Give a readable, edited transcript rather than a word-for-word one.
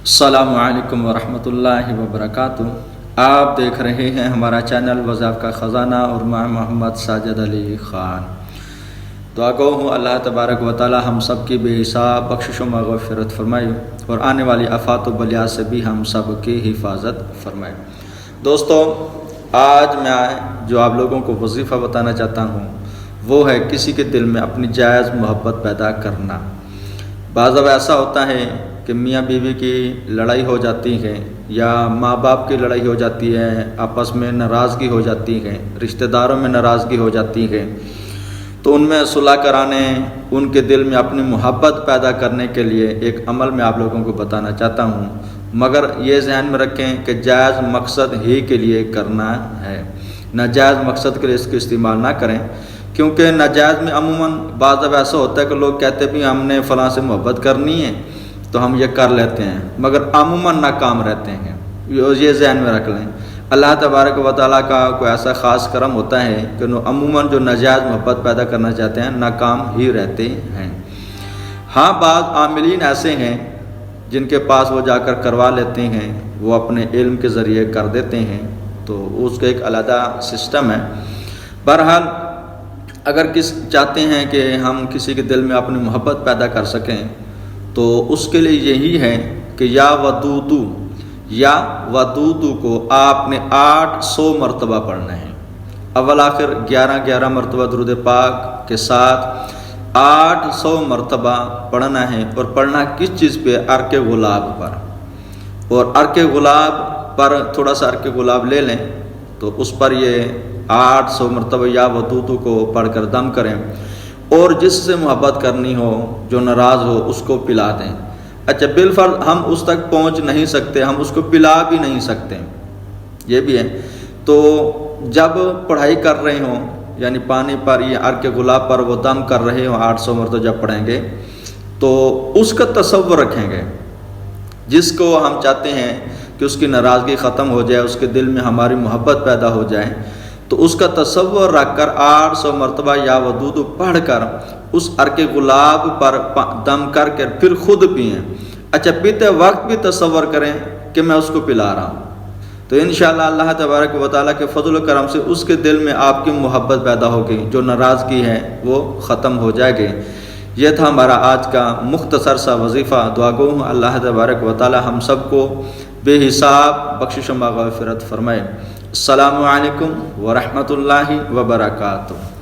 अस्सलामु अलैकुम वरहमतुल्लाहि वबरकातुह। आप देख रहे हैं हमारा चैनल वज़ाफ़ का ख़ज़ाना और मैं मोहम्मद साजिद अली ख़ान। दुआ गो हूँ अल्लाह तबारक व तआला हम सब की बेहिसाब बख्शिश व मग़फ़िरत फ़रमाए और आने वाली आफ़ात व बलिया से भी हम सब की हिफाजत फ़रमाए। दोस्तों, आज मैं जो आप लोगों को वजीफ़ा बताना चाहता हूँ वो है किसी के दिल में अपनी जायज़ मोहब्बत पैदा करना। बाज़ दफ़ा ऐसा होता है कि मियाँ बीवी की लड़ाई हो जाती है या माँ बाप की लड़ाई हो जाती है, आपस में नाराज़गी हो जाती है, रिश्तेदारों में नाराज़गी हो जाती है, तो उनमें सुलह कराने, उनके दिल में अपनी मोहब्बत पैदा करने के लिए एक अमल मैं आप लोगों को बताना चाहता हूँ। मगर ये ज़हन में रखें कि जायज़ मकसद ही के लिए करना है, नाजायज़ मकसद के लिए इसको इस्तेमाल ना करें। क्योंकि नाजायज़ में अमूमन बाज़ दफ़ा ऐसा होता है कि लोग कहते भी हमने फ़लाँ से मोहब्बत करनी है तो हम ये कर लेते हैं, मगर अमूमन नाकाम रहते हैं। ये ज़हन में रख लें। अल्लाह तबारक व तआला का कोई ऐसा ख़ास करम होता है कि अमूमन जो नाजायज़ मोहब्बत पैदा करना चाहते हैं नाकाम ही रहते हैं। हाँ, बाज़ आमिलीन ऐसे हैं जिनके पास वो जाकर करवा लेते हैं, वो अपने इल्म के ज़रिए कर देते हैं, तो उसका एक अलग सिस्टम है। बहरहाल अगर चाहते हैं कि हम किसी के दिल में अपनी मोहब्बत पैदा कर सकें तो उसके लिए यही है कि या वदूदू को आपने 800 मरतबा पढ़ना है। अव्वल आखिर 11 मरतबा दुरूद पाक के साथ 800 मरतबा पढ़ना है। और पढ़ना किस चीज़ पे? अर्के गुलाब पर। और अर्के गुलाब पर थोड़ा सा अर्के गुलाब ले लें तो उस पर ये 800 मरतबा या वदूदू को पढ़कर दम करें और जिससे मोहब्बत करनी हो, जो नाराज़ हो, उसको पिला दें। अच्छा, बिलफर्ज हम उस तक पहुंच नहीं सकते, हम उसको पिला भी नहीं सकते, ये भी है। तो जब पढ़ाई कर रहे हों, यानी पानी पर या अर्के गुलाब पर वो दम कर रहे हों, 800 मरतबा जब पढ़ेंगे तो उसका तसव्वुर रखेंगे। जिसको हम चाहते हैं कि उसकी नाराज़गी ख़त्म हो जाए, उसके दिल में हमारी मोहब्बत पैदा हो जाए, तो उसका तसव्वुर रखकर 800 मरतबा या वदूदू पढ़कर उस अर्के गुलाब पर दम करके फिर खुद पिएँ। अच्छा, पीते वक्त भी तसव्वुर करें कि मैं उसको पिला रहा हूँ, तो इंशाअल्लाह अल्लाह तबारक व तआला के फजल व करम से उसके दिल में आपकी मोहब्बत पैदा होगी, जो नाराज़गी है वो ख़त्म हो जाएगी। यह था हमारा आज का मुख्तसर सा वजीफ़ा। दुआ गो हूँ अल्लाह तबारक व तआला हम सबको बेहिसाब बख्शिश व मग़फ़िरत फ़रमाए। अस्सलामु अलैकुम व रहमतुल्लाहि व बरकातुहू।